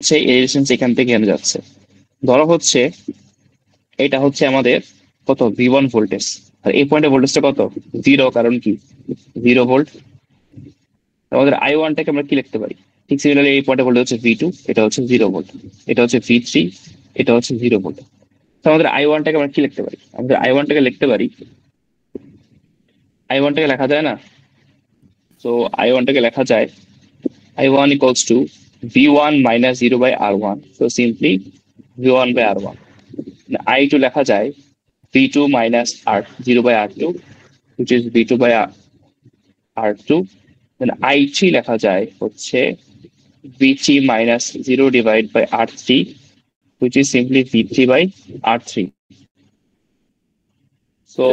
সেই রেজিস্ট্যান্স এখান থেকে এখানে যাচ্ছে। ধরো হচ্ছে এটা হচ্ছে আমাদের কত V1 ভোল্টেজ, আর এই পয়েন্টে ভোল্টেজটা কত, জিরো, কারণ কি, 0 ভোল্ট। আমাদের I1টাকে আমরা কি লিখতে পারি, ঠিক সিমিলারলি এই পয়েন্টে ভোল্টেজ হচ্ছে V2, এটা হচ্ছে 0 ভোল্ট, এটা হচ্ছে V3, এটা হচ্ছে 0 ভোল্ট। তো আমাদের I1টাকে আমরা কি লিখতে পারি, আমাদের I1টাকে লিখতে পারি, I1টাকে লেখা যায় না। তো I1টাকে লেখা যায় I1 equals to V1 minus 0 by R1, so simply V1 by R1। I2 লেখা যায় V2 minus R 0 by R2, which is V2 by R2। then I3 লেখা যায় হচ্ছে V3 minus 0 divided by R3, which is simply V3 by R3। so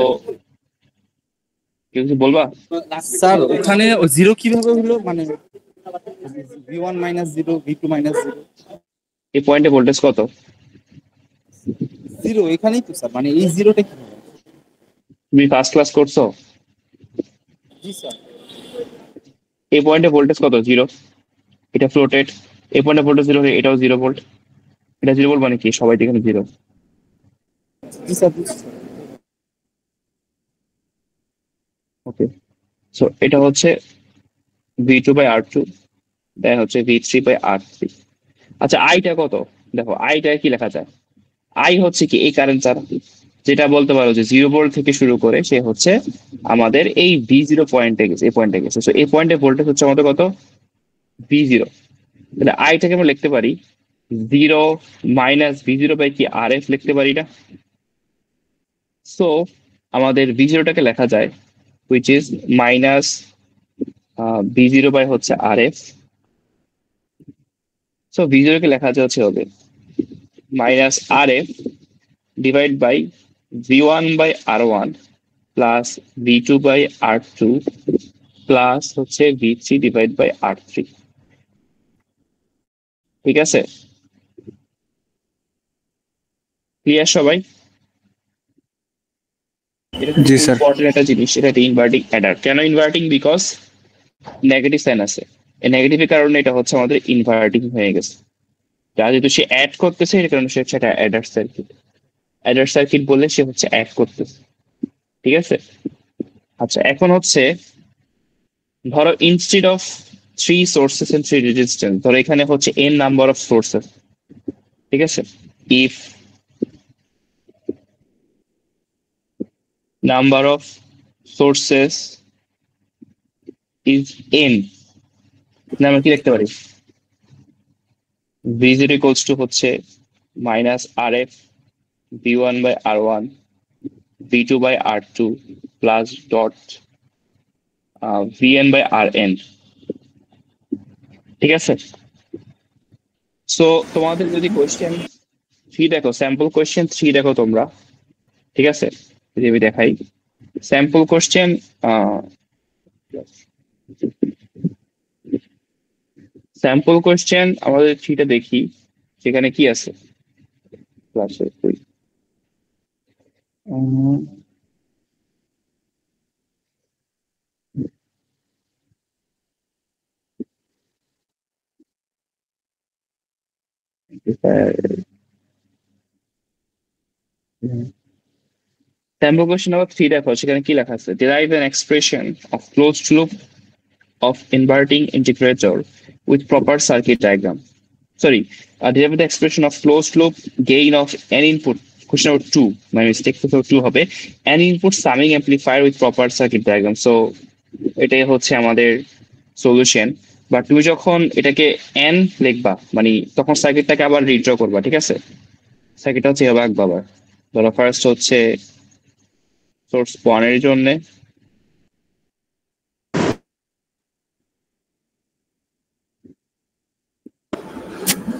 কিছু বলবা? Sir ওখানে zero কিভাবে হলো, মানে V1 minus zero, V2 minus zero? এই পয়েন্টে ভোল্টেজ কত? জিরো এখানেই তো স্যার, মানে এই জিরোটা কি হবে? তুমি ফার্স্ট ক্লাস করছো? জি স্যার। এই পয়েন্টে ভোল্টেজ কত, জিরো। এটা ফ্লোটেড, এই পয়েন্টে ভোল্টেজ জিরো, এটাও 0 ভোল্ট। এটা 0 ভোল্ট মানে কি, সবাই এখানে জিরো। জি স্যার, বুঝছি স্যার। ওকে, সো এটা হচ্ছে V2 by R2, দেন হচ্ছে V3 by R3। আচ্ছা, আইটা কত? দেখো আইটা কি লেখা যায়, আই হচ্ছে কি এই কারেন্ট ছাড়া, যেটা বলতে পারো যে 0 ভোল্ট থেকে শুরু করে সে হচ্ছে আমাদের এই V0 পয়েন্টে গেছে, এই পয়েন্টে গেছে। তো এই পয়েন্টে ভোল্টেজ হচ্ছে আমাদের কত, V0। তাহলে আইটাকে আমরা লিখতে পারি 0 - V0 বাই কি RF লিখতে পারি না। সো আমাদের V0টাকে লেখা যায় which is minus V0 by হচ্ছে RF। সো V0 কে লেখা যাচ্ছে হবে minus RF divide by V1 বাই R1 plus V2 by R2 plus হচ্ছে V3 ডিভাইড বাই R3। ঠিক আছে, ক্লিয়ার সবাই? এটা খুব জি স্যার। ইম্পর্টেন্ট একটা জিনিস, এটা একটা ইনভার্টিং অ্যাডার। কেন ইনভার্টিং? বিকজ নেগেটিভ সাইন আছে, এই নেগেটিভের কারণে এটা হচ্ছে আমাদের ইনভার্টিং হয়ে গেছে। যা যেহেতু সে অ্যাড করতেছে, এর কারণে সে হচ্ছে একটা অ্যাডার সার্কিট। অ্যাডার সার্কিট বললে সে হচ্ছে অ্যাড করতেছে। ঠিক আছে। আচ্ছা, এখন হচ্ছে ধরো instead of three sources and three resistance, ধরো এখানে হচ্ছে এন নাম্বার অফ সোর্সেস। ঠিক আছে, if number of sources is N, আমরা কি লিখতে পারি, V0 ইকুয়ালস টু হচ্ছে minus RF V1 by R1 V2 by R2 plus dot VN/RN। ঠিক আছে। সো তোমাদের যদি কোয়েশ্চেন থ্রি দেখো, স্যাম্পল কোয়েশ্চেন থ্রি দেখো তোমরা। ঠিক আছে, যদি আমি দেখাই স্যাম্পল কোয়েশ্চেন, স্যাম্পল কোয়েশ্চেন আমাদের থ্রিটা দেখি, সেখানে কি আছে ক্লাসে। স্যাম্পল কোয়েশ্চেন নাম্বার থ্রি দেখো, সেখানে কি লেখা আছে, derive an expression of closed loop of inverting integrator with proper circuit diagram. Sorry, derive the expression of closed loop gain of an input. Question number two, my mistake, so two হবে, an input summing amplifier with proper circuit diagram. So এটাই হচ্ছে আমাদের solution. But তুমি যখন এটাকে N লিখবা, মানে তখন সার্কিটটাকে আবার রিড্র করবা। ঠিক আছে, সার্কিটটা হচ্ছে এভাবে আঁকবা আবার। ধরো ফার্স্ট হচ্ছে সোর্স ওয়ানের জন্য,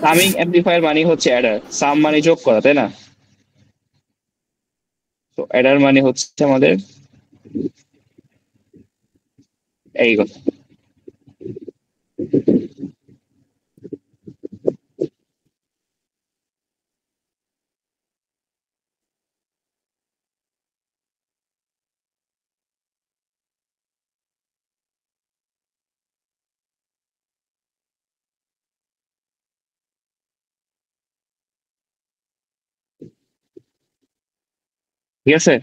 সামিং অ্যাম্পলিফায়ার মানে হচ্ছে অ্যাডার, সাম মানে যোগ করা, তাই না? তো অ্যাডার মানে হচ্ছে আমাদের এই কথা। ঠিক আছে?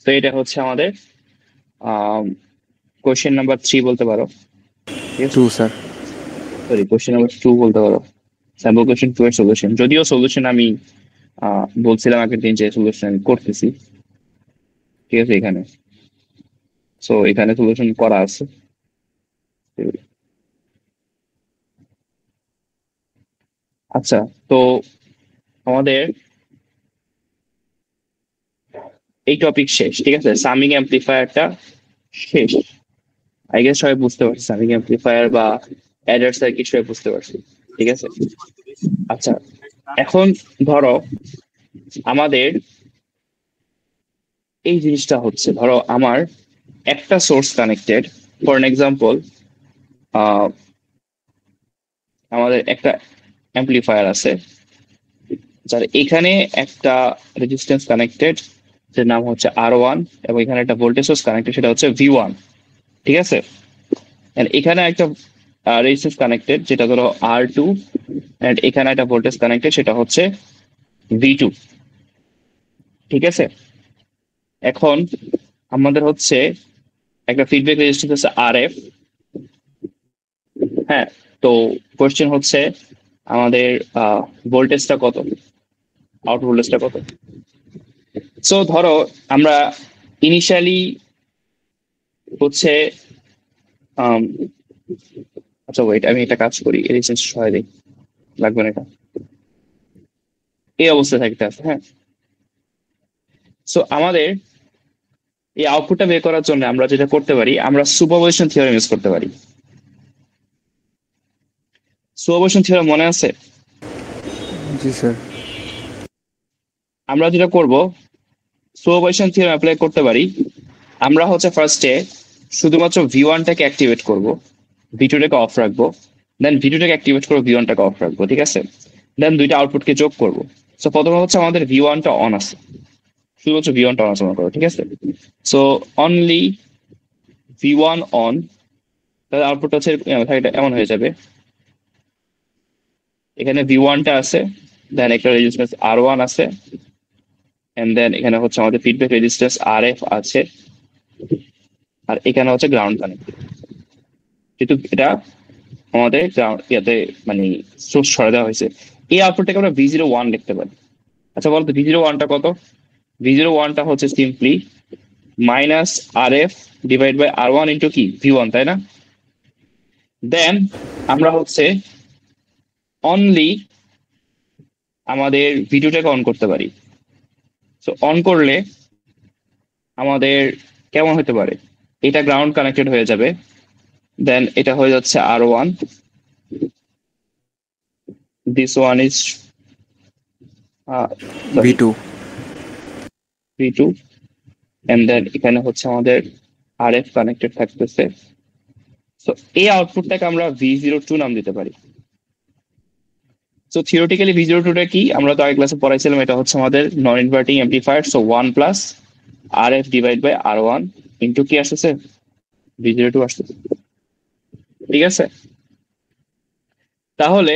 তো এটা হচ্ছে আমাদের কোয়েশ্চেন নাম্বার 3 বলতে পারো। ঠিক আছে, 2 স্যার। সরি, কোয়েশ্চেন নাম্বার 2 বলতে পারো। স্যাম্পল কোয়েশ্চেন 2 এর সলিউশন, যদিও সলিউশন আমি বলছিলাম আগের দিন যে সলিউশন আমি করতেছি। ঠিক আছে, এখানে, সো এখানে সলিউশন করা আছে। আচ্ছা, তো আমাদের এই টপিক শেষ। ঠিক আছে, সামিং অ্যাম্পলিফায়ারটা শেষ। আই গেস সবাই বুঝতে পারছি সামিং অ্যাম্পলিফায়ার বা অ্যাডার সার্কিট সবাই বুঝতে পারছি। ঠিক আছে, আচ্ছা, এখন ধরো আমাদের এই জিনিসটা হচ্ছে, ধরো আমার একটা source connected, for an example আমাদের একটা অ্যাম্পলিফায়ার আছে যার এখানে একটা রেজিস্ট্যান্স কানেক্টেড, যার নাম হচ্ছে R1, এবং এখানে একটা ভোল্টেজ সোর্স কানেক্টেড, সেটা হচ্ছে V1। ঠিক আছে, and এখানে একটা রেজিস্ট্যান্স কানেক্টেড যেটা ধরো R2, এন্ড এখানে একটা ভোল্টেজ কানেক্টেড সেটা হচ্ছে V2। ঠিক আছে, এখন আমাদের হচ্ছে একটা ফিডব্যাক রেজিস্ট্যান্স আছে RF। হ্যাঁ, তো কোয়েশ্চেন হচ্ছে আমাদের ভোল্টেজটা কত, আউট ভোল্টেজটা কত। সো ধরো আমরা ইনিশিয়ালি হচ্ছে আম, আচ্ছা ওয়েট, আমি একটা কাজ করি, রেজিস্ট্যান্স সহায় দিই, লাগবে না এটা, এই অবস্থায় থাকতে আছে। হ্যাঁ, সো আমাদের এই আউটপুটটা বের করার জন্য আমরা যেটা করতে পারি, আমরা সুপারপজিশন থিওরেম ইউজ করতে পারি। সুপারপজিশন থিওরেম মনে আছে? জি স্যার। আমরা যেটা করব, সুপারপজিশন থিওরেম অ্যাপ্লাই করতে পারি। আমরা হচ্ছে ফার্স্টে শুধুমাত্র V1টাকে অ্যাক্টিভেট করব, V2টাকে অফ রাখবো, দেন V2টাকে অ্যাক্টিভেট করবো, V1টাকে অফ রাখবো। ঠিক আছে, দেন দুইটা আউটপুটকে যোগ করব। সো প্রথমে হচ্ছে আমাদের V1টা অন আছে, শুধুমাত্র V1টা অন আছে মনে করো। ঠিক আছে, সো অনলি V1 অন, তাহলে আউটপুট হচ্ছে এটা এমন হয়ে যাবে, এখানে V1টা আছে, দেন একটা রেজিস্ট্যান্স R1 আছে, এন্ড দেন এখানে হচ্ছে আমাদের ফিডব্যাক রেজিস্ট্যান্স RF আছে, আর এখানে হচ্ছে গ্রাউন্ড কানেক্টেড। যেহেতু এটা আমাদের গ্রাউন্ড ইয়াতে মানে সোর্স সরে দেওয়া হয়েছে, এই আউটপুটটাকে আমরা V01 লিখতে পারি। আচ্ছা বলতো V01টা কত? V01টা হচ্ছে simply -RF divide by R1 into কি V1, তাই না? দেন আমরা হচ্ছে অনলি আমাদের ভিডিওটাকে অন করতে পারি। সো অন করলে আমাদের কেমন হতে পারে, এটা গ্রাউন্ড কানেক্টেড হয়ে যাবে, দেন এটা হয়ে যাচ্ছে R1, this one is V2। V2, and then এখানে হচ্ছে আমাদের RF কানেক্টেড থাকতেছে। সো এই আউটপুটটাকে আমরা V02 নাম দিতে পারি। সো থিওরিটিক্যালি V02টা কি, আমরা তো আগের ক্লাসে পড়াইছিলাম, এটা হচ্ছে আমাদের non inverting amplifier. So 1 plus RF divide by R1 into কি আসতেছে, V02 আসতেছে। ঠিক আছে, তাহলে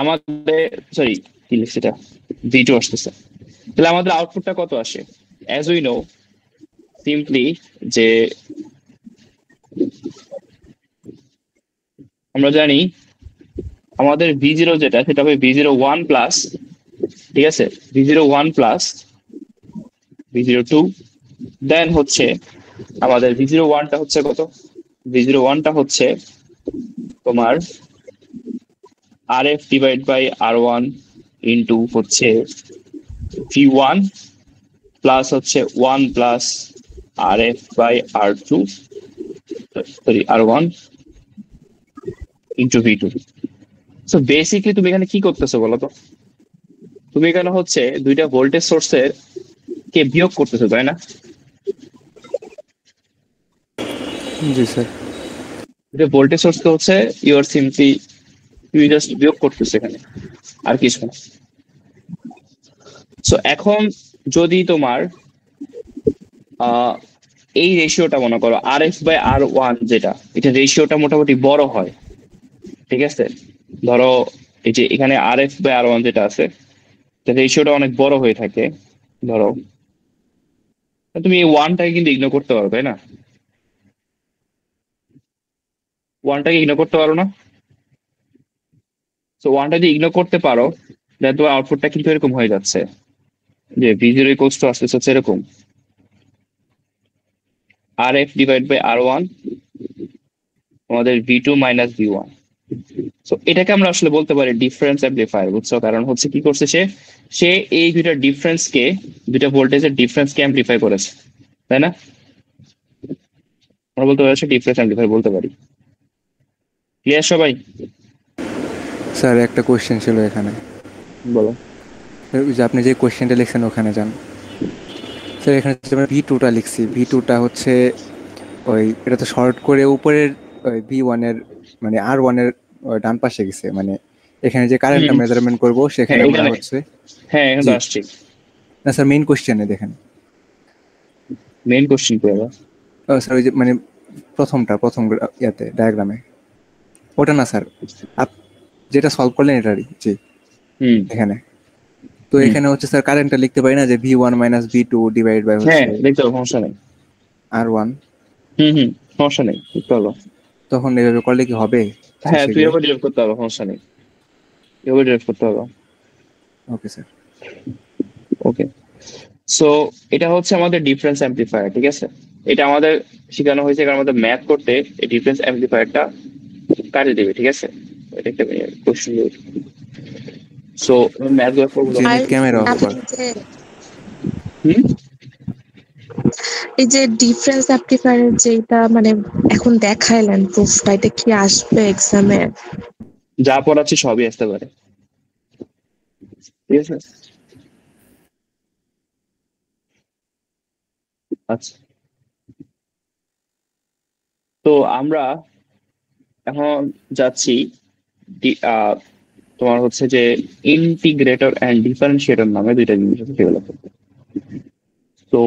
আমাদের, সরি কি লিখছি এটা, V2 আসতেছে। তাহলে আমাদের আউটপুটটা কত আসে? অ্যাজ উই নো সিম্পলি যে আমরা জানি আমাদের V0 যেটা, সেটা হবে V01 প্লাস, ঠিক আছে, V01 প্লাস V02, দেন হচ্ছে আমাদের V01টা হচ্ছে কত, V01টা হচ্ছে তোমার RF divide by R1 into হচ্ছে V1 প্লাস হচ্ছে 1 plus RF by R2, sorry R1 into V2। So basically তুমি এখানে কি করতেছো বলো তো? তুমি এখানে হচ্ছে দুইটা ভোল্টেজ সোর্সের কে বিয়োগ করতেছো, তাই না? জি স্যার। দুইটা ভোল্টেজ সোর্সকে হচ্ছে ইউ আর সিম্পলি, তুমি জাস্ট বিয়োগ করতেছো এখানে, আর কিছু না। সো এখন যদি তোমার আহ এই রেশিওটা মনে করো RF বাই R1, যেটা এটা রেশিওটা মোটামুটি বড় হয়। ঠিক আছে, ধরো এই যে এখানে RF বাই R1 যেটা আছে, রেশিওটা অনেক বড় হয়ে থাকে। ধরো তুমি এই ওয়ানটাকে কিন্তু ইগনোর করতে পারো, তাই না? ওয়ানটাকে ইগনোর করতে পারো না? তো ওয়ানটা যদি ইগনোর করতে পারো, দেন তোমার আউটপুটটা কিন্তু এরকম হয়ে যাচ্ছে, যে ভি জিরো ইকুয়ালস টু আসতে হচ্ছে এরকম, R F divide by R one, আমাদের V two minus V one. তো এটাকে আমরা আসলে বলতে পারি ডিফারেন্স অ্যাম্পলিফায়ার, বুঝছো? কারণ হচ্ছে কি করছে সে, সে এই দুইটা ডিফারেন্সকে, দুইটা ভোল্টেজের ডিফারেন্সকে অ্যাম্পলিফাই করেছে, তাই না? আমরা বলতে পারি ডিফারেন্স অ্যাম্পলিফায়ার বলতে পারি। ক্লিয়ার সবাই? স্যার একটা কোয়েশ্চেন ছিল এখানে। বলো। ওই যে আপনি যে কোয়েশ্চেনটা লিখছেন ওখানে যান। স্যার এখানে যে আমরা ভি টুটা লিখছি, ভি টুটা হচ্ছে ওই এটা তো শর্ট করে উপরের ওই ভি ওয়ানের মানে আর ওয়ানের ডান পাশে গেছে, মানে এখানে যে কারেন্টটা হুম। মেজারমেন্ট করবো সেখানে হ্যাঁ আমরা এখানে, হচ্ছে। হ্যাঁ এখন তো জি আসছি। না স্যার, মেইন কোয়েশ্চেনে দেখেন। মেইন কোশ্চেন কি হবে? ও স্যার ওই যে মানে প্রথম ইয়াতে ডায়াগ্রামে, ওটা না স্যার, আপ যেটা সলভ করলেন এটারই, জি হুম। এখানে। তো হুম। এখানে হচ্ছে স্যার কারেন্টটা লিখতে পারি না যে V one minus V two divide by হ্যাঁ হচ্ছে দেখতে পাবো, সমস্যা নেই। আর ওয়ান। হুম হুম, সমস্যা নেই, দেখতে পাবো। তখন এভাবে করলে কি হবে হ্যাঁ শেষে তুই গিয়ে? এবার ডিরেক্ট করতে পারবো, সমস্যা নেই, এবার ডিরেক্ট করতে পারবো। Okay sir. ওকে। সো এটা হচ্ছে আমাদের ডিফারেন্স অ্যাম্পলিফায়ার, ঠিক আছে? এটা আমাদের শেখানো হয়েছে কারণ আমাদের ম্যাথ করতে এই ডিফারেন্স অ্যাম্পলিফায়ারটা কাজে দেবে, ঠিক আছে? এটা একটা কোশ্চেন। সো ম্যাথ গুলো করবো জি যখন। আর নিড ক্যামেরা অফ কর। আপনি যে হুম। এই যে ডিফারেন্স অ্যামপ্লিফায়ারের যেটা মানে এখন দেখাইলেন প্রুফটা, এটা কি আসবে এক্সামে? যা পড়াচ্ছি সবই আসতে পারে, ঠিক আছে? আচ্ছা, তো আমরা এখন যাচ্ছি তোমার হচ্ছে যে ইন্টিগ্রেটর অ্যান্ড ডিফারেন্সিয়েটর নামে দুইটা জিনিস আছে সেগুলো করতে। তো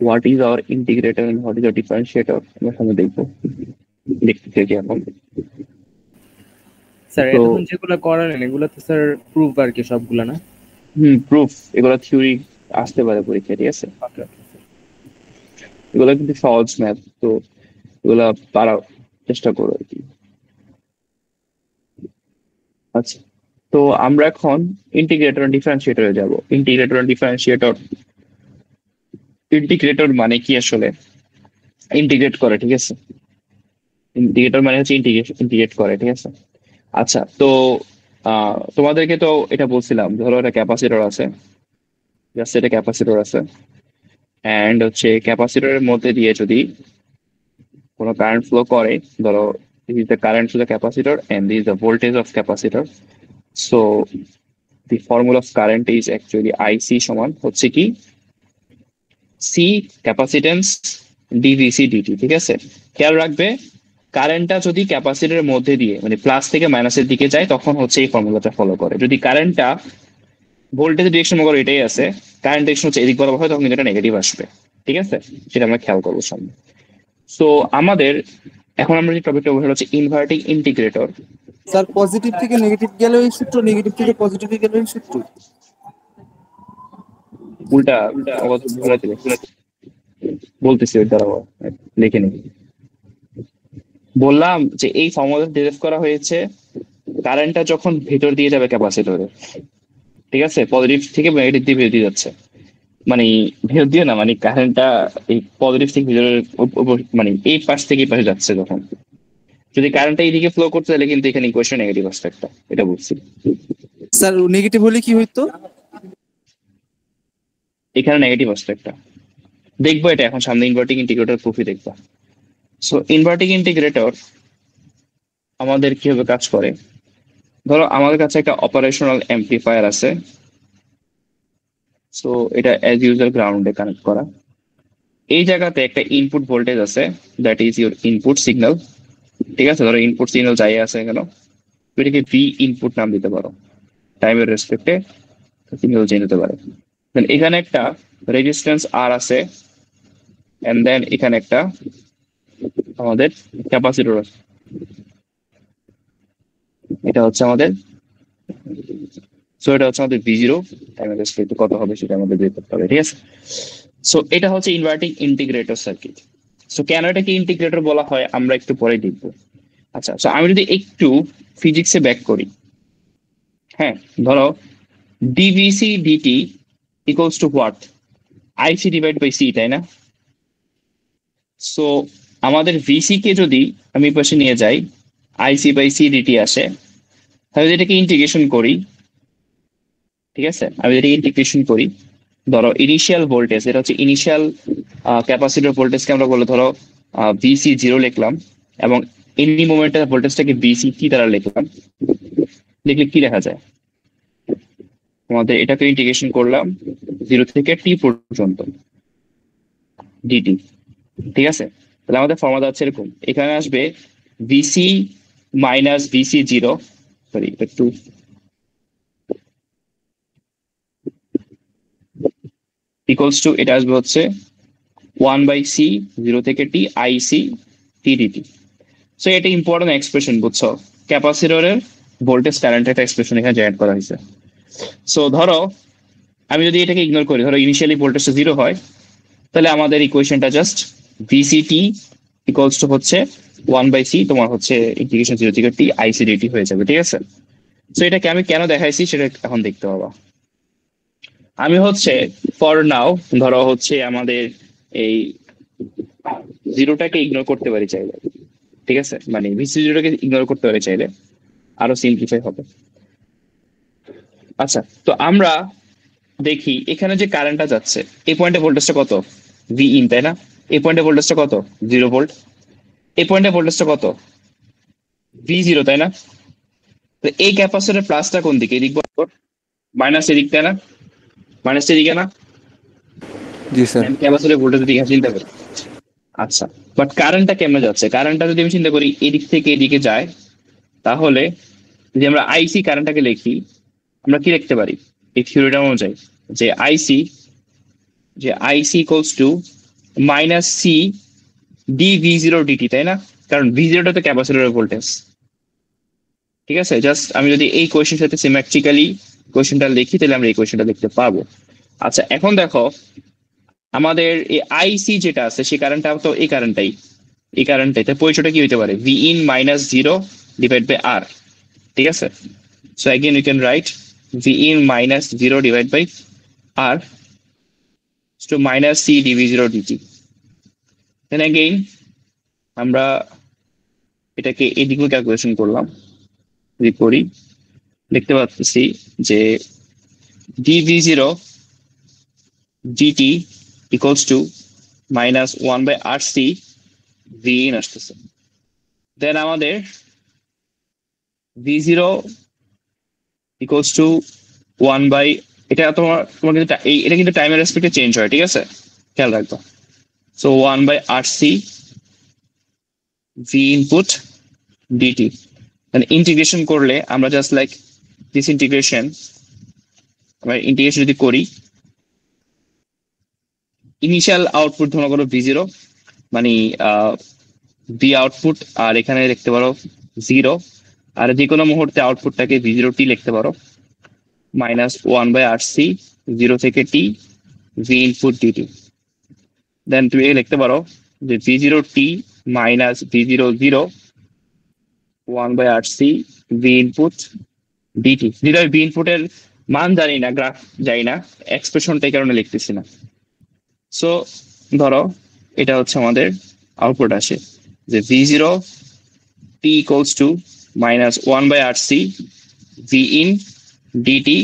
what is our integrator and what is our differentiator আমরা সামনে দেখবো, দেখতে থাকি এখন। স্যার তো এতক্ষণ যেগুলো করালেন এগুলো তো স্যার প্রুফ আর কি সবগুলো না? প্রুফ, এগুলো থিওরি আসতে পারে পরীক্ষা, ঠিক আছে? ওকে ওকে স্যার। এগুলো কিন্তু সহজ ম্যাথ, তো এগুলা পারার চেষ্টা করো আর কি। আচ্ছা, তো আমরা এখন ইন্টিগ্রেটর এন্ড ডিফারেন্সিয়েটরে যাব। ইন্টিগ্রেটর এন্ড ডিফারেন্সিয়েটর, ইন্টিগ্রেটর মানে কি আসলে? ইন্টিগ্রেট করে, ঠিক আছে? ইন্টিগ্রেটর মানে হচ্ছে ইন্টিগ্রেট করে, ঠিক আছে? আচ্ছা, তো তোমাদেরকে তো এটা বলছিলাম, ধরো একটা ক্যাপাসিটর আছে, জাস্ট এটা ক্যাপাসিটর আছে, অ্যান্ড হচ্ছে ক্যাপাসিটরের মধ্যে দিয়ে যদি কোনো কারেন্ট ফ্লো করে, ধরো this is the current to the capacitor and this is the voltage of capacitor. So the formula of current is actually IC সমান হচ্ছে কি সি ক্যাপাসিটেন্স ডিভিসি ডিটি, ঠিক আছে? খেয়াল রাখবে, কারেন্টটা যদি ক্যাপাসিটরের মধ্যে দিয়ে মানে প্লাস থেকে মাইনাসের দিকে যায় তখন হচ্ছে এই ফর্মুলাটা ফলো করে। যদি কারেন্টটা ভোল্টেজ ডিরেকশন মনে করো এটাই আছে, কারেন্ট ডিরেকশন হচ্ছে এদিক বরাবর হয় তখন কিন্তু এটা নেগেটিভ আসবে, ঠিক আছে? সেটা আমরা খেয়াল করবো সামনে। সো আমাদের এখন আমরা যে টপিকটা বলতে হচ্ছে ইনভার্টিং ইন্টিগ্রেটর। স্যার পজিটিভ থেকে নেগেটিভ গেলে ওই সূত্র, নেগেটিভ থেকে পজিটিভে গেলে ওই সূত্র। উল্টা অবশ্য ভুলে দিবে, বলতেছি ওই দ্বারা লিখে নিই। বললাম যে এই ফর্মুলা ডিরাইভ করা হয়েছে কারেন্টটা যখন ভেতর দিয়ে যাবে ক্যাপাসিটরে, ঠিক আছে? পজিটিভ থেকে নেগেটিভ দিয়ে ভেতর দিয়ে যাচ্ছে, মানে ভেতর দিয়ে না, মানে কারেন্টটা এই পজিটিভ থেকে ভিতরে মানে এই পাশ থেকে এই পাশে যাচ্ছে যখন, যদি কারেন্টটা এইদিকে ফ্লো করতে তাহলে কিন্তু এখানে ইকুয়েশন নেগেটিভ আসবে একটা, এটা বলছি। স্যার নেগেটিভ হলে কি হইতো? এখানে নেগেটিভ আসবে একটা, দেখবো এটা এখন সামনে ইনভার্টিং ইন্টিগ্রেটর প্রুফই দেখবা। সো ইনভার্টিং ইন্টিগ্রেটর আমাদের কিভাবে কাজ করে, ধরো আমাদের কাছে একটা অপারেশনাল অ্যাম্পলিফায়ার আছে। সো এটা অ্যাজ ইউজার গ্রাউন্ডে কানেক্ট করা। এই জায়গাতে একটা ইনপুট ভোল্টেজ আছে, that is your input signal, ঠিক আছে? ধরো ইনপুট সিগন্যাল যাই আছে কেন, তুমি এটাকে ভি ইনপুট নাম দিতে পারো, টাইমের রেসপেক্টে সিগন্যাল চেঞ্জ হতে পারে। Then এখানে একটা রেজিস্ট্যান্স আর আছে, এন্ড দেন এখানে একটা আমাদের ক্যাপাসিটর আছে, এটা হচ্ছে আমাদের, সো এটা হচ্ছে আমাদের ভি জিরো, টাইমের রেসপেক্টে কত হবে সেটা আমাদের বের করতে হবে, ঠিক আছে? সো এটা হচ্ছে ইনভার্টিং ইন্টিগ্রেটর সার্কিট। সো কেন এটাকে ইন্টিগ্রেটর বলা হয় আমরা একটু পরে দেখবো। আচ্ছা, সো আমি যদি একটু ফিজিক্সে ব্যাক করি, হ্যাঁ, ধরো DVC DT equals to what, IC divide by C, তাই না? সো আমাদের ভিসি কে যদি আমি পাশে নিয়ে যাই, আইসি বাই সি ডিটি আসে, তাহলে যদি এটাকে ইন্টিগ্রেশন করি, ঠিক আছে, আমি যদি ইন্টিগ্রেশন করি, ধরো ইনিশিয়াল ভোল্টেজ, এটা হচ্ছে ইনিশিয়াল ক্যাপাসিটর ভোল্টেজকে আমরা বলে ধরো ভিসি জিরো লিখলাম, এবং এনি মোমেন্টের ভোল্টেজটাকে ভিসি টি দ্বারা লিখলাম, লিখলে কি দেখা যায়? আমাদের এটাকে ইন্টিগ্রেশন করলাম 0 থেকে টি পর্যন্ত ডিটি, ঠিক আছে? তাহলে আমাদের ফর্মুলা হচ্ছে এরকম, এখানে আসবে VC minus VC zero, sorry একটু ইকুয়ালস টু, এটা আসবে হচ্ছে 1/c 0 থেকে টি আইসি টি ডিটি। সো এটা ইম্পর্টেন্ট এক্সপ্রেশন, বুঝছো? ক্যাপাসিটরের ভোল্টেজ কারেন্টের একটা এক্সপ্রেশন এখানে জয়েন করা হয়েছে। সো ধরো আমি যদি এটাকে ইগনোর করি, ধরো ইনিশিয়ালি ভোল্টেজটা 0 হয়, তাহলে আমাদের ইকুয়েশনটা জাস্ট ভিসিটি ইকুয়ালস টু হচ্ছে 1/c তোমার হচ্ছে ইন্টিগ্রেশন 0 থেকে টি আইসি ডিটি হয়ে যাবে, ঠিক আছে? সো এটাকে আমি কেন দেখাইছি সেটা এখন দেখতে পাবা। আমি হচ্ছে ফর নাও ধরো হচ্ছে আমাদের এই জিরোটাকে ইগনোর করতে পারি চাইলে, ঠিক আছে, মানে ভিসি জিরোটাকে ইগনোর করতে পারি চাইলে, আরো সিম্পলিফাই হবে। আচ্ছা, তো আমরা দেখি এখানে যে কারেন্টটা যাচ্ছে, এই পয়েন্টে ভোল্টেজটা কত? ভি ইন, তাই না? এই পয়েন্টে ভোল্টেজটা কত? 0 ভোল্ট। এই পয়েন্টে ভোল্টেজটা কত? ভি জিরো, তাই না? তো এই ক্যাপাসিটরের প্লাসটা কোন দিকে? এদিক বরাবর, মাইনাস এদিক, তাই না? মাইনাস এদিকে না? জি স্যার। ক্যাপাসিটরের ভোল্টেজ দিকে চিন্তা করি। আচ্ছা, বাট কারেন্টটা কেমনে যাচ্ছে? কারেন্টটা যদি আমি চিন্তা করি এদিক থেকে এদিকে যায়, তাহলে যদি আমরা আইসি কারেন্টটাকে লিখি, আমরা কি লিখতে পারি এই থিওরিটা অনুযায়ী? যে IC equals to minus C D V zero DT, তাই না? কারণ ভি জিরোটা তো ক্যাপাসিটরের ভোল্টেজ, ঠিক আছে? জাস্ট আমি যদি এই কোয়েশ্চেনের সাথে সিমেট্রিক্যালি কোয়েশ্চেনটা লিখি, তাহলে আমরা এই কোয়েশ্চেনটা লিখতে পারবো। আচ্ছা, এখন দেখো আমাদের এই আইসি যেটা আছে সেই কারেন্টটা তো এই কারেন্টটাই, তাই পরিচয়টা কি হইতে পারে? V in minus zero divide by R, ঠিক আছে? So again you can write V in minus zero divide by R to minus C DV zero DT. Then again আমরা এটাকে এদিকেও ক্যালকুলেশন করলাম, যদি করি দেখতে পাচ্ছি যে DV zero DT equals to minus 1/RC V in আসতেছে। দেন আমাদের V zero equals to 1 by, এটা তোমার কিন্তু এটা কিন্তু টাইমের রেসপেক্টে চেঞ্জ হয়, ঠিক আছে? খেয়াল রাখবো। So 1/RC V input dt, মানে ইন্টিগ্রেশন করলে আমরা জাস্ট লাইক দিস ইন্টিগ্রেশন, আমরা ইন্টিগ্রেশন যদি করি, ইনিশিয়াল আউটপুট ধরো করো ভি জিরো, মানে ভি আউটপুট, আর এখানে লিখতে পারো 0, আর যে কোনো মুহূর্তে আউটপুটটাকে ভি জিরো টি লিখতে পারো মাইনাস 1/RC 0 থেকে t V input dt. Then তুমি লিখতে পারো যে V zero t minus V zero zero 1/RC V input dt. যেটা ভি ইনপুটের মান জানি না, গ্রাফ জানি না, এক্সপ্রেশনটা এই কারণে লিখতেছি না। সো ধরো এটা হচ্ছে আমাদের আউটপুট আসে যে V zero t equals to minus 1/RC V in dt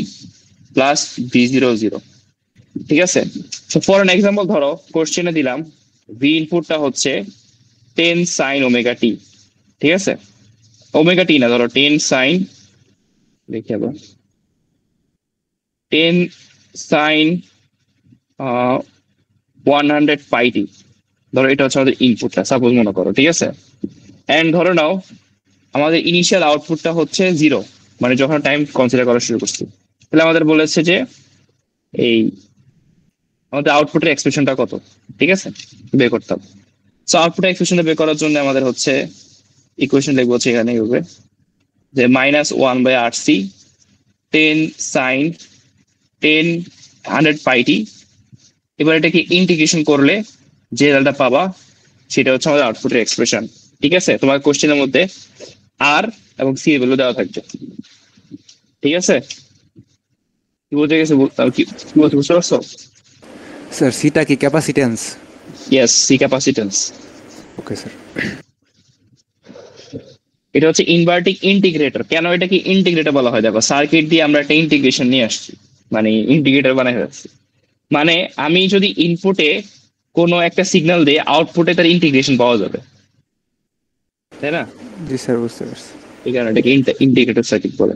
plus V zero zero, ঠিক আছে? সো ফর এন এক্সাম্পল ধরো কোশ্চেনে দিলাম ভি ইনপুটটা হচ্ছে 10 সাইন ওমেগা টি, ঠিক আছে? ওমেগা টি না, ধরো 10 সাইন, দেখি আবার 10 সাইন 100 পাই টি, ধরো এটা হচ্ছে আমাদের ইনপুটটা সাপোজ মনে করো, ঠিক আছে? এন্ড ধরো নাও আমাদের ইনিশিয়াল আউটপুটটা হচ্ছে 0, মানে যখন টাইম কনসিডার করা শুরু করছি, তাহলে আমাদের বলেছে যে এই আমাদের আউটপুটের এক্সপ্রেশনটা কত, ঠিক আছে, বের করতাম। সো আউটপুটের এক্সপ্রেশনটা বের করার জন্য আমাদের হচ্ছে ইকুয়েশন লিখবো হচ্ছে এখানে হবে যে মাইনাস 1/RC 10 সাইন 100 পাই টি এবার এটাকে ইন্টিগ্রেশন করলে যে রেজাল্টটা পাবা সেটা হচ্ছে আমাদের আউটপুটের এক্সপ্রেশন। ঠিক আছে, তোমার কোশ্চেনের মধ্যে আর এবং সি এর ভ্যালু দেওয়া থাকবে। ঠিক আছে, কি বলতে গেছে কি বলতে বুঝতে পারছো? স্যার সিটা কি capacitance? Yes, C capacitance. Okay sir. এটা হচ্ছে ইনভার্টিং ইন্টিগ্রেটর। কেন এটাকে ইন্টিগ্রেটর বলা হয়? দেখো, সার্কিট দিয়ে আমরা একটা ইন্টিগ্রেশন নিয়ে আসছি, মানে ইন্টিগ্রেটর বানাই ফেলছি। মানে আমি যদি ইনপুটে কোনো একটা সিগন্যাল দিয়ে আউটপুটে তার ইন্টিগ্রেশন পাওয়া যাবে, তাই না? জি স্যার, বুঝতে পারছি। এই কারণে এটাকে ইন্টিগ্রেটর সার্কিট বলে।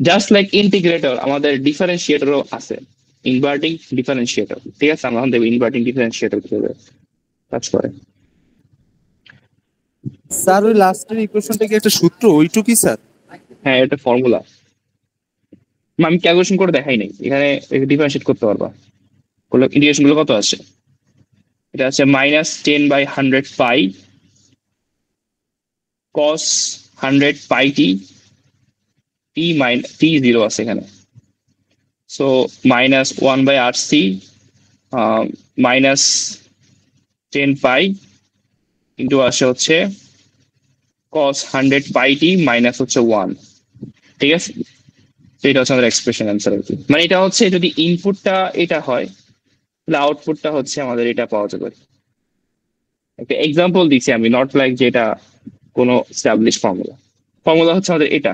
জাস্ট লাইক ইন্টিগ্রেটর, আমাদের ডিফারেন্সিয়েটরও আছে, ইনভার্টিং ডিফারেন্সিয়েটর। ঠিক আছে, আমরা দেখব ইনভার্টিং ডিফারেন্সিয়েটর কিভাবে কাজ করে। স্যার ওই লাস্টের ইকুয়েশনটা কি একটা সূত্র, ওইটুকুই স্যার? হ্যাঁ, এটা ফর্মুলা। আমি ক্যালকুলেশন করে দেখাই নাই, এখানে ডিফারেন্সিয়েট করতে পারবা। ইন্টিগ্রেশন গুলো কত আছে? এটা আছে -10/100 পাই cos 100 পাই টি জিরো আছে এখানে। সো -1/RC -10 পাই ইন্টু আসে হচ্ছে cos 100 পাই টি মাইনাস হচ্ছে 1। ঠিক আছে, তো এটা হচ্ছে আমাদের এক্সপ্রেশন অ্যান্সার আর কি। মানে এটা হচ্ছে যদি ইনপুটটা এটা হয় তাহলে আউটপুটটা হচ্ছে আমাদের এটা পাওয়া যাবে। একটা এক্সাম্পল দিচ্ছি আমি, নট লাইক যে এটা কোনো স্টাবলিশ ফর্মুলা। ফর্মুলা হচ্ছে আমাদের এটা,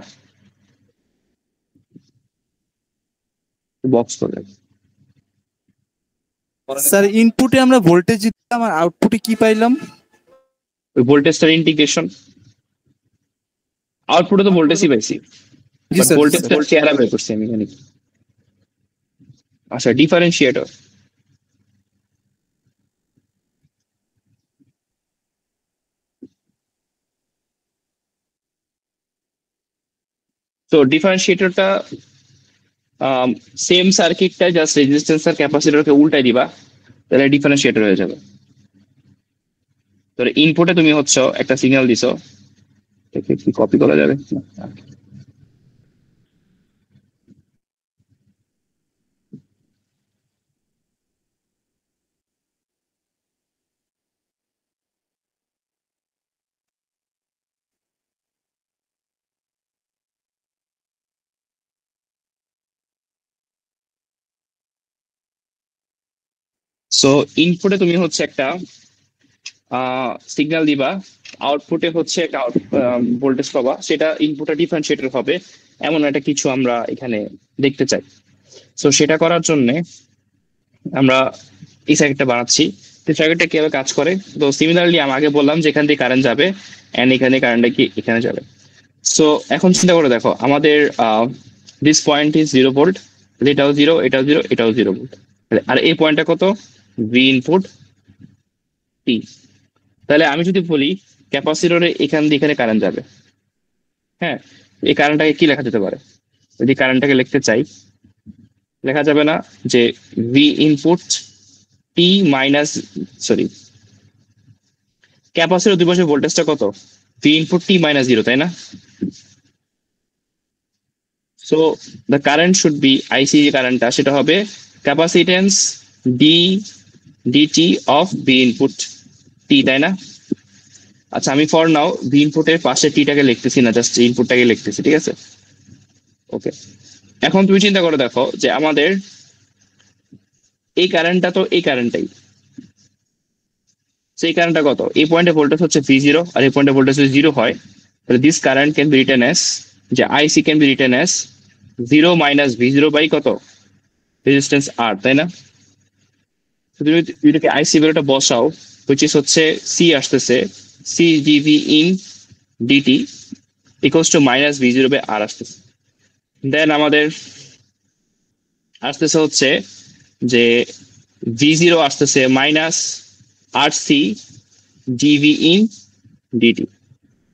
বক্স করে। স্যার ইনপুটে আমরা ভোল্টেজ দিলাম আর আউটপুটে কি পাইলাম? ওই ভোল্টেজটার ইন্টিগ্রেশন। আউটপুটে তো ভোল্টেজই পাইছি, জি বাট স্যার। ভোল্টেজটার চেহারা বের করছি আমি এখানে। আচ্ছা, ডিফারেন্সিয়েটর। তো ডিফারেন্সিয়েটরটা সেম সার্কিটটা জাস্ট রেজিস্ট্যান্স আর ক্যাপাসিটরকে উল্টাই দিবা, তাহলে ডিফারেন্সিয়েটর হয়ে যাবে। তো ইনপুটে তুমি হচ্ছে একটা সিগন্যাল দিছো, এটাকে কি কপি করা যাবে? সো ইনপুটে তুমি হচ্ছে একটা সিগন্যাল দিবা, আউটপুটে হচ্ছে একটা ভোল্টেজ পাবা, সেটা ইনপুটে ডিফারেন্সিয়েটর হবে। এমন একটা কিছু আমরা এখানে দেখতে চাই। সো সেটা করার জন্য আমরা এই সার্কিটটা বানাচ্ছি। তো সার্কিটটা কিভাবে কাজ করে? তো সিমিলারলি আমি আগে বললাম যে এখান দিয়ে কারেন্ট যাবে, এন্ড এখানে কারেন্টটা কি এখানে যাবে। সো এখন চিন্তা করে দেখো, আমাদের দিস পয়েন্ট ইজ 0 ভোল্ট, এটাও 0, এটাও 0, এটাও 0 ভোল্ট। আর এই পয়েন্টটা কত? ভি ইনপুট টি। তাহলে আমি যদি বলি ক্যাপাসিটরে এখান দিয়ে এখানে কারেন্ট যাবে, হ্যাঁ, এই কারেন্টটাকে কি লেখা যেতে পারে? যদি কারেন্টটাকে লিখতে চাই, লেখা যাবে না যে ভি ইনপুট টি মাইনাস, সরি, ক্যাপাসিটর দুই পাশে ভোল্টেজটা কত? ভি ইনপুট টি মাইনাস 0, তাই না? So the current should be, IC যে কারেন্টটা সেটা হবে capacitance D DT of V input T, তাই না? আচ্ছা, আমি ফর নাও ভি ইনপুটের পাশে টিটাকে লিখতেছি না, জাস্ট ইনপুটটাকে লিখতেছি। ঠিক আছে, ওকে। এখন তুমি চিন্তা করে দেখো যে আমাদের এই কারেন্টটা তো এই কারেন্টটাই, সেই কারেন্টটা কত? এই পয়েন্টে ভোল্টেজ হচ্ছে V0 আর এই পয়েন্টে ভোল্টেজ যদি 0 হয়, তাহলে this current can be written as, যে IC can be written as 0 minus V0 by কত? রেজিস্ট্যান্স আর, তাই না? তুমি এটাকে আইসি ভ্যালুটা বসাও, হুইচ ইজ হচ্ছে সি আসতেছে C DV in DT equals to minus V0 by R আসতেছে। দেন আমাদের আসতেছে হচ্ছে যে V0 আসতেছে minus R C DV in DT.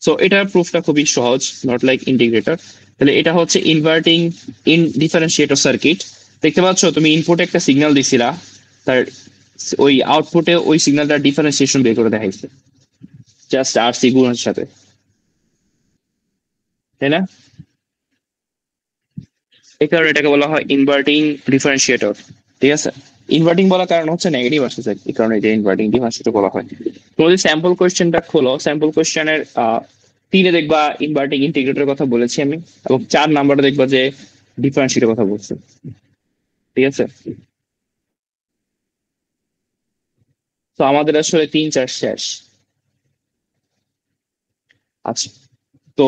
So এটার প্রুফটা খুবই সহজ, নট লাইক ইন্টিগ্রেটর। তাহলে এটা হচ্ছে ইনভার্টিং ইন ডিফারেন্সিয়েটর সার্কিট। দেখতে পাচ্ছ তুমি ইনপুটে একটা সিগন্যাল দিছিলা, তার ওই আউটপুটে ওই সিগন্যালটা ডিফারেন্সিয়েশন বের করে দেখাইছে জাস্ট আর সি গুণের সাথে, তাই না? এই কারণে এটাকে বলা হয় ইনভার্টিং ডিফারেন্সিয়েটর। ঠিক আছে। ইনভার্টিং বলার কারণ হচ্ছে নেগেটিভ আসছে স্যার, এই কারণে এটা ইনভার্টিং ডিফারেন্সিয়েটর বলা হয়। তুমি যদি স্যাম্পল কোয়েশ্চেনটা খোলো, স্যাম্পল কোয়েশ্চেনের 3-এ দেখবা ইনভার্টিং ইন্টিগ্রেটরের কথা বলেছি আমি, এবং 4 নাম্বারে দেখবা যে ডিফারেন্সিয়েটর কথা বলছি। ঠিক আছে, তো আমাদের আসলে 3-4 শেষ। আচ্ছা, তো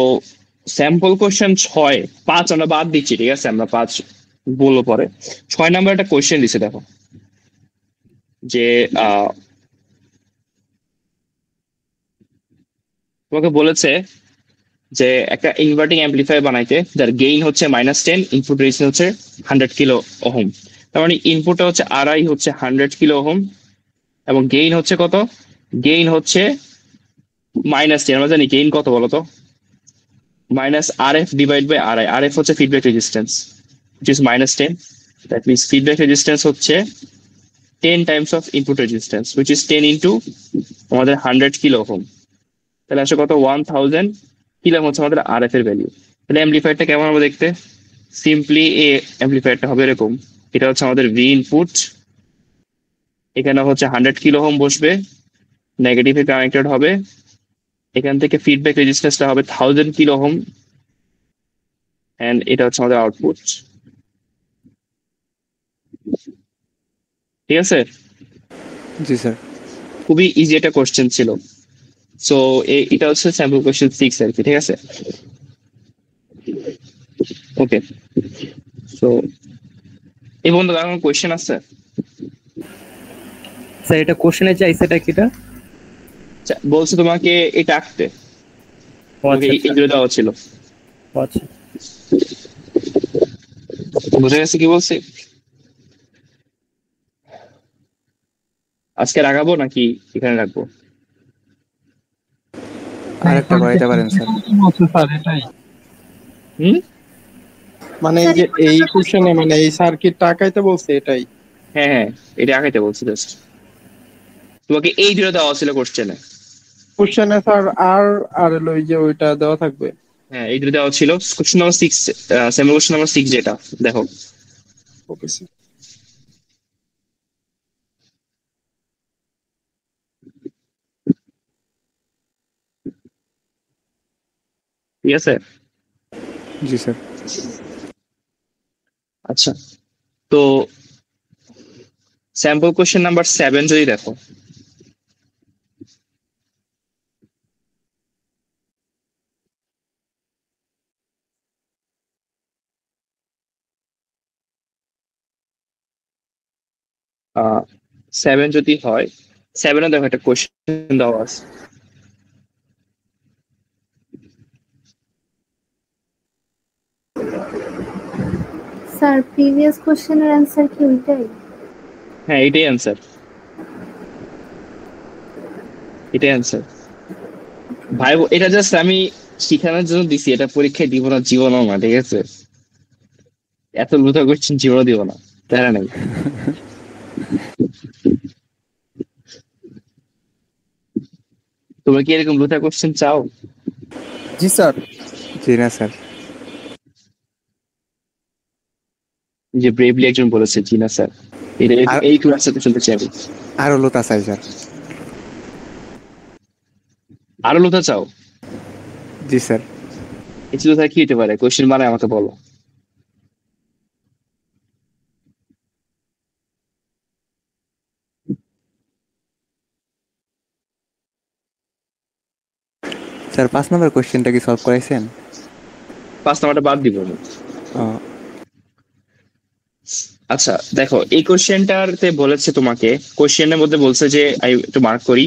স্যাম্পল কোয়েশ্চেন 6, 5 আমরা বাদ দিচ্ছি, ঠিক আছে, আমরা 5 বলবো পরে। 6 নাম্বার একটা কোয়েশ্চেন দিছে, দেখো যে তোমাকে বলেছে যে একটা ইনভার্টিং অ্যাম্পলিফায়ার বানাইতে, যার গেইন হচ্ছে -10, ইনপুট রেজিস্ট্যান্স হচ্ছে 100 কিলো ওহম। তার মানে ইনপুটটা হচ্ছে আরআই হচ্ছে 100 কিলো ওহম, এবং গেইন হচ্ছে কত? গেইন হচ্ছে -10। আমরা জানি গেইন কত বলতো? -RF divide by RI. RF হচ্ছে feedback resistance, which is -10. That means feedback resistance হচ্ছে 10 times of input resistance, which is 10 into আমাদের 100 কিলো ওহম। তাহলে আসলে কত? 1000 কিলো হচ্ছে আমাদের আরএফ এর ভ্যালু। তাহলে অ্যাম্পলিফায়ারটা কেমন হবে দেখতে? সিম্পলি এই অ্যাম্পলিফায়ারটা হবে এরকম। এটা হচ্ছে আমাদের ভি ইনপুট, এখানে হচ্ছে 100 কিলো ওহম বসবে, নেগেটিভে কানেক্টেড হবে। এখান থেকে ফিডব্যাক রেজিস্ট্যান্সটা হবে 1000 কিলো ওহম, এন্ড এটা হচ্ছে আমাদের আউটপুট। ঠিক আছে, জি স্যার। খুবই ইজি একটা কোশ্চেন ছিল। সো এটা হচ্ছে স্যাম্পল কোশ্চেন 6 আর কি। ঠিক আছে, ওকে। সো এই বন্ধু এখন কোশ্চেন আছে? স্যার এটা কোশ্চেনে চাইছে, এটা কিটা? বলছে তোমাকে এটা আঁকতে, ও আচ্ছা এগুলো দেওয়া ছিল। ও আচ্ছা। বুঝে গেছে কি বলছি? আজকে রাখাবো নাকি এখানে রাখবো? আরেকটা করাইতে পারেন স্যার। স্যার এটাই হুম, মানে এই যে এই কোশ্চেনে মানে এই সার্কিটটা আঁকাইতে বলছে এটাই। হ্যাঁ হ্যাঁ, এটা আঁকাইতে বলছি জাস্ট। তোমাকে এই দুটো দেওয়া ছিল কোশ্চেনে। কোশ্চেনে স্যার আর আর হলো ওই যে ওইটা দেওয়া থাকবে। হ্যাঁ, এই দুটো দেওয়া ছিল। Question number 6, sample question number 6 যেটা, দেখো। Okay sir. ঠিক আছে, জি স্যার। আচ্ছা, তো স্যাম্পল কোশ্চেন নাম্বার 7 যদি দেখো, আহ 7 যদি হয়, 7-এ দেখো একটা কোশ্চেন দেওয়া আছে। স্যার প্রিভিয়াস কোশ্চেনের অ্যান্সার কি ওইটাই? হ্যাঁ, এটাই অ্যান্সার, এটাই অ্যান্সার ভাই। এটা জাস্ট আমি শিখানোর জন্য দিছি, এটা পরীক্ষায় দিব না, জীবনও না। ঠিক আছে, এত লুথা কোশ্চেন জীবনও দিব না, তাই নাই। তোমরা কি এরকম লুথা কোশ্চেন চাও? জি স্যার। জি না স্যার। যে ব্রেভলি একজন বলেছে জি না স্যার, এটা এই ক্লাসে তো শুনতে চাই আমি। আরো লোতা চাই স্যার। আরো লুথা চাও? জি স্যার। এই লুথা কি হতে পারে? কোশ্চেন মানে আমাকে বলো। স্যার 5 নম্বর কোশ্চেনটা কি সলভ করাইছেন? 5 নাম্বারটা বাদ দিব আমি। ও, আচ্ছা দেখো, এই কোশ্চেনটাতে বলেছে তোমাকে, কোশ্চেনের মধ্যে বলছে যে একটু মার্ক করি,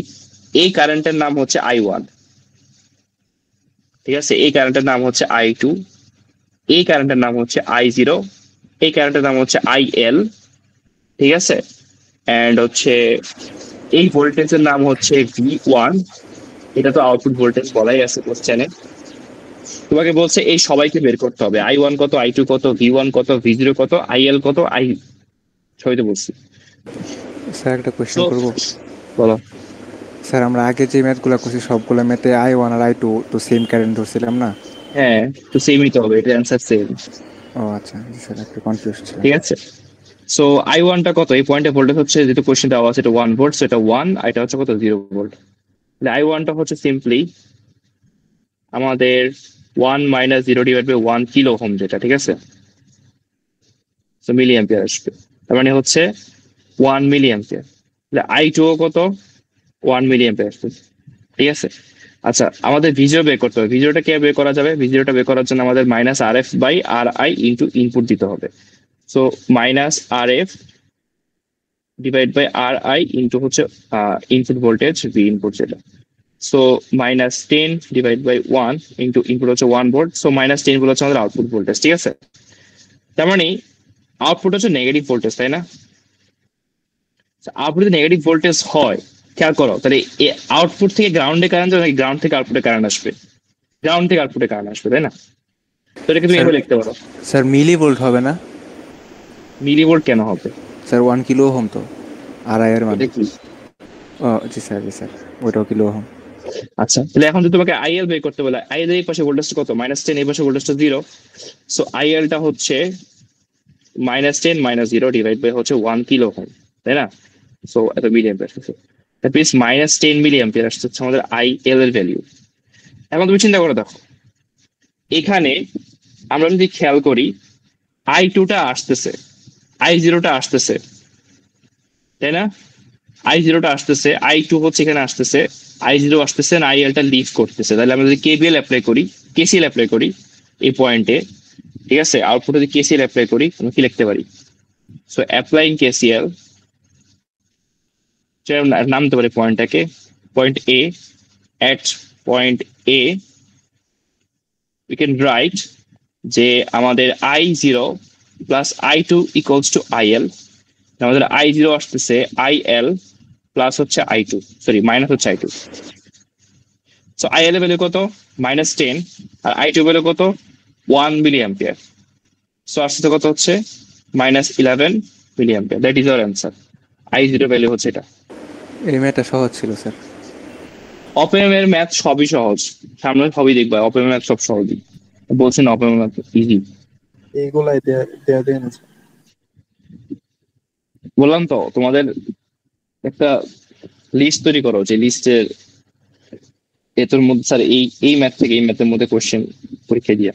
এই কারেন্টের নাম হচ্ছে I1। ঠিক আছে, এই কারেন্টের নাম হচ্ছে I2, এই কারেন্টের নাম হচ্ছে I0, এই কারেন্টের নাম হচ্ছে IL। ঠিক আছে, এন্ড হচ্ছে এই ভোল্টেজের নাম হচ্ছে V1। এটা তো আউটপুট ভোল্টেজ বলাই আছে কোশ্চেনে। তোমাকে বলছে এই সবাইকে বের করতে হবে, I1 কত, I2 কত, V1 কত, V0 কত, IL কত, সবই তো বলছি। স্যার একটা কোশ্চেন So, করব? বলো। স্যার আমরা আগে যে ম্যাথগুলো করছি সবগুলো ম্যাথে I1 আর I2 তো সেম কারেন্ট ধরছিলাম না? হ্যাঁ, তো সেমই তো হবে, এটা অ্যান্সার সেম। ও আচ্ছা, জি স্যার, একটু কনফিউজ ছিলাম। ঠিক আছে, সো I1 টা কত? এই পয়েন্টে ভোল্টেজ হচ্ছে, যেহেতু কোশ্চেন দেওয়া আছে এটা 1 ভোল্ট, সো এটা 1, আর এটা হচ্ছে কত 0 ভোল্ট। তাহলে I1 টা হচ্ছে সিম্পলি আমাদের 1 minus 0 divide by 1 kilo ohm, যেটা ঠিক আছে, সো মিলি অ্যাম্পিয়ার আসবে। তার মানে হচ্ছে 1 মিলি অ্যাম্পিয়ার। তাহলে I2 কত? 1 মিলি অ্যাম্পিয়ার আসবে, ঠিক আছে। আচ্ছা, আমাদের ভিজিও বের করতে হবে। ভিজিওটা কে বের করা যাবে? ভিজিওটা বের করার জন্য আমাদের minus RF by RI into input দিতে হবে। So minus RF divide by RI into হচ্ছে ইনপুট ভোল্টেজ V ইনপুট যেটা। So minus 10 divide by 1 into input হচ্ছে 1 ভোল্ট, সো মাইনাস 10 ভোল্ট হচ্ছে আমাদের আউটপুট ভোল্টেজ, ঠিক আছে। তার মানে আউটপুট হচ্ছে নেগেটিভ ভোল্টেজ, তাই না? আউটপুট যদি নেগেটিভ ভোল্টেজ হয়, খেয়াল করো, তাহলে আউটপুট থেকে গ্রাউন্ডে কারেন্ট যাবে নাকি গ্রাউন্ড থেকে আউটপুটে কারেন্ট আসবে? গ্রাউন্ড থেকে আউটপুটে কারেন্ট আসবে, তাই না? তো এটাকে তুমি এভাবে লিখতে পারো। স্যার মিলি ভোল্ট হবে না? মিলি ভোল্ট কেন হবে? স্যার 1 কিলো ওহম তো RI এর মান। এটা কি? ও জি স্যার, জি স্যার, ওইটাও কিলো ওহম। আচ্ছা, তাহলে এখন যদি তোমাকে IL বের করতে বলে, IL এর পাশে ভোল্টেজটা কত? -10, এই পাশে ভোল্টেজটা 0। সো IL টা হচ্ছে -10 -0 ডিভাইড বাই হচ্ছে 1 কিলো ওহম, তাই না? সো এত মিলি অ্যাম্পিয়ার আসছে। দ্যাট মিন্স -10 মিলি অ্যাম্পিয়ার আসছে হচ্ছে আমাদের IL এর ভ্যালু। এখন তুমি চিন্তা করে দেখো, এখানে আমরা যদি খেয়াল করি, I2 টা আসতেছে, I0 টা আসতেছে, তাই না? I0 টা আসতেছে, I2 হচ্ছে এখানে আসতেছে, I0 আসতেছে, না IL টা লিভ করতেছে। তাহলে আমরা যদি KVL অ্যাপ্লাই করি, KCL অ্যাপ্লাই করি এই পয়েন্টে, ঠিক আছে, আউটপুটে যদি KCL অ্যাপ্লাই করি, আমরা কি লিখতে পারি? সো অ্যাপ্লাইং KCL, নামতে পারি পয়েন্টটাকে, point A, at point A we can write যে আমাদের I0 plus I2 equals to IL। আমাদের I0 আসতেছে IL প্লাস হচ্ছে I2, সরি মাইনাস হচ্ছে I2। সো IL এর ভ্যালু কত? -10, আর I2 ভ্যালু কত? 1 মিলি অ্যাম্পিয়ার। সো আসছে কত হচ্ছে? -11 milli ampere. That is our answer. I0 value হচ্ছে এটা। এই ম্যাথটা সহজ ছিল স্যার। অপএম এর ম্যাথ সবই সহজ, সামনে সবই দেখবা অপএম এর ম্যাথ সব সহজই। বলছেন অপএম এর ম্যাথ ইজি। এইগুলাই দেয়া দেন। বললাম তো তোমাদের একটা লিস্ট তৈরি করো, যে লিস্টের এতর মধ্যে স্যার এই ম্যাথ থেকে এই ম্যাথের মধ্যে কোশ্চেন পরীক্ষা দিয়া,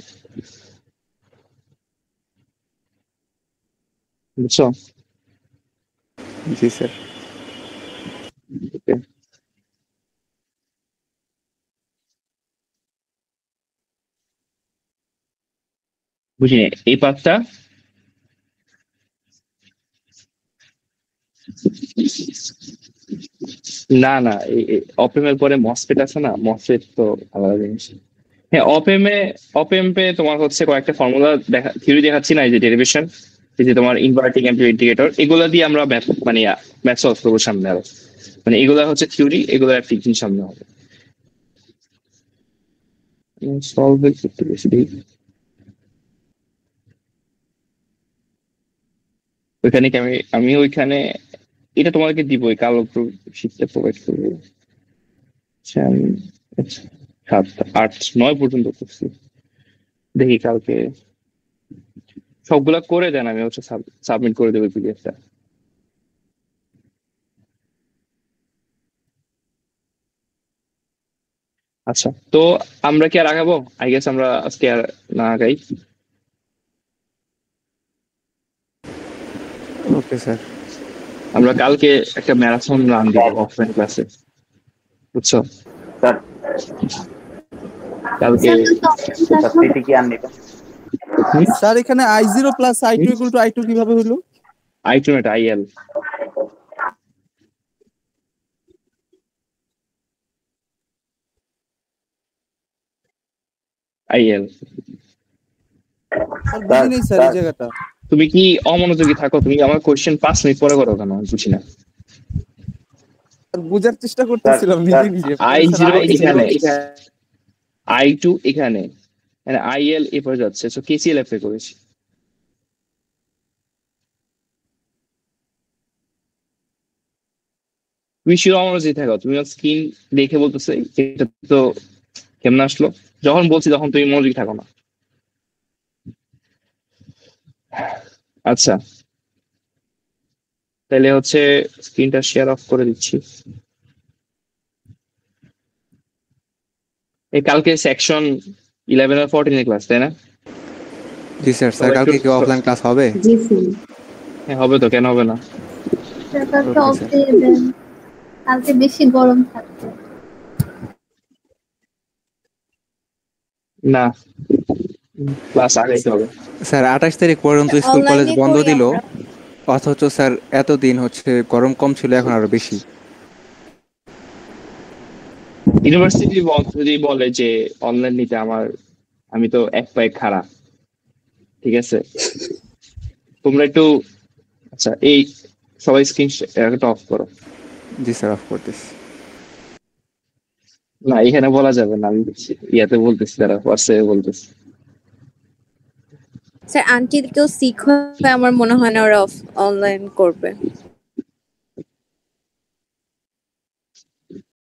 বুঝছো? জি স্যার। Okay. বুঝিনি এই পাঁচটা। না না, অপেম এর পরে মসফেট আছে না, মসফেট তো আলাদা জিনিস। হ্যাঁ, অপেম্পে তোমার হচ্ছে কয়েকটা ফর্মুলা দেখা, থিওরি দেখাচ্ছি না, এই যে ডেরিভেশন, এই যে তোমার ইনভার্টিং ইন্ডিকেটর, এগুলা দিয়ে আমরা ম্যাথ সলভ করবো সামনে আরো। মানে এগুলা হচ্ছে থিওরি, এগুলো অ্যাপ্লিকেশন সামনে হবে। সলভ করতে বেশি দেখি ওইখানে কি আমি ওইখানে এটা তোমাদেরকে দিব, ওই কালো শীটটা প্রোভাইড করবো। আচ্ছা, আমি 7, 8, 9 পর্যন্ত করছি, দেখি কালকে সবগুলা করে দেন, আমি হচ্ছে সাবমিট করে দেবো পিডিএফটা। আচ্ছা, তো আমরা কি আর আগাবো? আই গেস আমরা আজকে আর না আগাই। Okay sir. আমরা কালকে একটা ম্যারাথন রান দিব অফলাইন ক্লাসে, বুঝছো? কালকে স্যার এখানে I0 plus I2 equal to I2 কিভাবে হলো? I2 না, এটা IL। IL। স্যার বুঝি নেই স্যার এই জায়গাটা। তুমি কি অমনোযোগী থাকো? তুমি আমার কোশ্চেন 5 মিনিট পরে করো কেন? আমি বুঝি না। স্যার বুঝার চেষ্টা করতেছিলাম নিজে নিজে। I0 এখানে, I2 এখানে, মানে IL এরপরে যাচ্ছে, সো KCL অ্যাপ্লাই করেছি। তুমি শিওর অমনোযোগী থাকো, তুমি স্ক্রিন দেখে বলতেছে এটা তো কেমন আসলো, যখন বলছি তখন তুমি মনোযোগী থাকো না। আচ্ছা, তাহলে হচ্ছে স্ক্রিনটা শেয়ার অফ করে দিচ্ছি। এই কালকে সেকশন 11 আর 14 এর ক্লাস, তাই না? জি স্যার। স্যার কালকে কি অফলাইন ক্লাস হবে? জি স্যার। হ্যাঁ হবে তো, কেন হবে না? কালকে Okay, অফ sir. দিয়ে দেন, কালকে বেশি গরম থাকবে। না, ক্লাস আগাইতে হবে। স্যার 28 তারিখ পর্যন্ত স্কুল কলেজ অনলাইনে বন্ধ করি দিল, আমরা। অথচ স্যার এতদিন হচ্ছে গরম কম ছিল, এখন আরো বেশি। ইউনিভার্সিটি যদি বলে যে অনলাইন নিতে, আমি তো এক পায়ে খাড়া, ঠিক আছে? তোমরা একটু, আচ্ছা এই সবাই স্ক্রিন অফ করো। জি স্যার, অফ করতেছি। না এখানে বলা যাবে না, আমি ইয়াতে বলতেছি, তারা হোয়াটসঅ্যাপে বলতেছি। স্যার আন্টিকেও শিখ হয়, আমার মনে হয় না ওরা অনলাইন করবে।